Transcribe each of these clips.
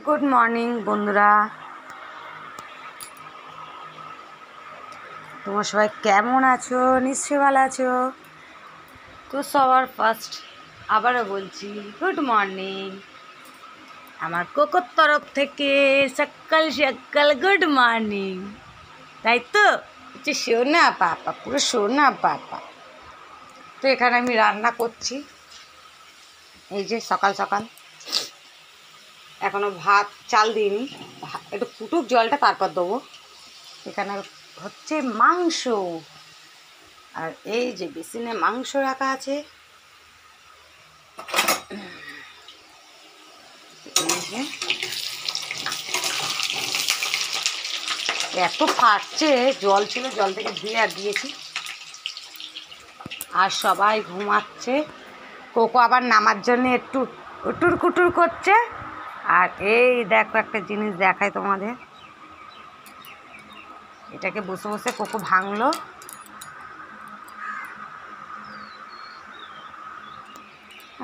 Good morning বন্ধুরা, তোমরা সবাই কেমন আছো? নিশ্চয়ই ভালো আছো। তো সবার ফার্স্ট আবারও বলছি গুড মর্নিং আমার কোকোর তরফ থেকে। সকাল সকাল গুড মর্নিং, তাই তো হচ্ছে সোনা পাপা, পুরো সোনা পাপা। তো এখানে আমি রান্না করছি, এই যে সকাল সকাল এখনও ভাত চাল দিইনি, একটু ফুটুক জলটা তারপর দেবো। এখানে হচ্ছে মাংস, আর এই যে বেসিনে মাংস রাখা আছে। এত ফাটছে, জল ছিল, জল থেকে ধুয়ে আর দিয়েছি। আর সবাই ঘুমাচ্ছে, কোকো আবার নামার জন্য একটু উটুর কুটুর করছে। আর এই দেখো একটা জিনিস দেখায় তোমাদের, এটাকে বসে বসে কোকো ভাঙলো।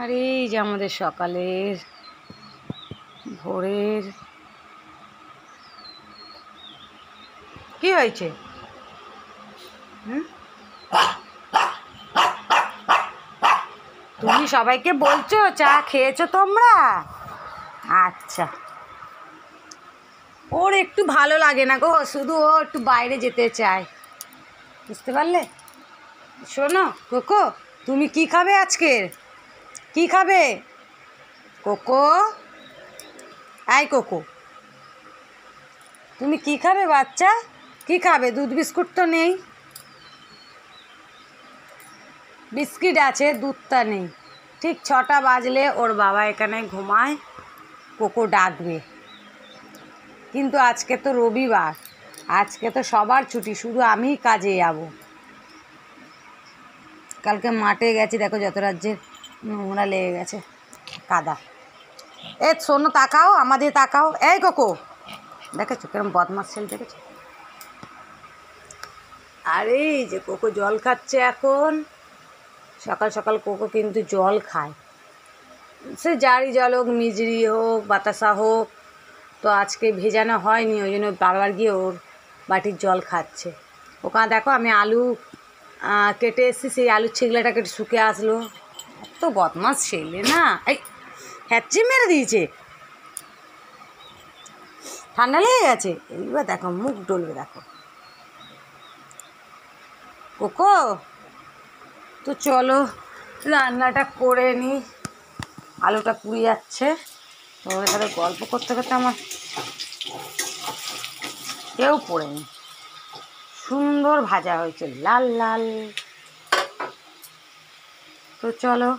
আর এই যে আমাদের সকালের ভোরের কি হয়েছে? তুমি সবাইকে বলছো চা খেয়েছো তোমরা? আচ্ছা, ওর একটু ভালো লাগে না গো, শুধু ও একটু বাইরে যেতে চায়, বুঝতে পারলে? শোনো কোকো, তুমি কি খাবে আজকের? কি খাবে কোকো? আয় কোকো, তুমি কি খাবে বাচ্চা? কি খাবে? দুধ বিস্কুট তো নেই। বিস্কিট আছে, দুধটা নেই। ঠিক 6টা বাজলে ওর বাবা এখানে ঘুমায়, কোকো ডাকবে। কিন্তু আজকে তো রবিবার, আজকে তো সবার ছুটি, শুধু আমিই কাজে যাব। কালকে মাঠে গেছি, দেখো যত রাজ্যের নোংরা লেগে গেছে, কাদা। এ শোনো, তাকাও, আমাদের তাকাও। এই কোকো, দেখেছো কেরম বদমাস ছেলে, দেখেছো? আরে এই যে কোকো জল খাচ্ছে এখন। সকাল সকাল কোকো কিন্তু জল খায়, সে জারি জল হোক, মিজরি হোক, বাতাসা হোক। তো আজকে ভেজানো হয়নি, ওই জন্য বারবার গিয়ে ওর বাটির জল খাচ্ছে। ওখানে দেখো আমি আলু কেটে এসেছি, সেই আলুর ছিগলাটা কেটে শুকে আসলো। এত বদমাস ছেলে না, এই হ্যাচি মেরে দিয়েছে, ঠান্ডা লেগে গেছে। এইবার দেখো মুখ ডলবে, দেখো কোকো। তো চলো রান্নাটা করে নিই, আলুটা পুড়ে যাচ্ছে। তোমাদের সাথে গল্প করতে করতে আমার কেউ পড়েনি। সুন্দর ভাজা হয়েছে, লাল লাল। তো চলো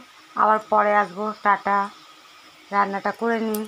আবার পরে আসবো, টাটা। রান্নাটা করে নিই।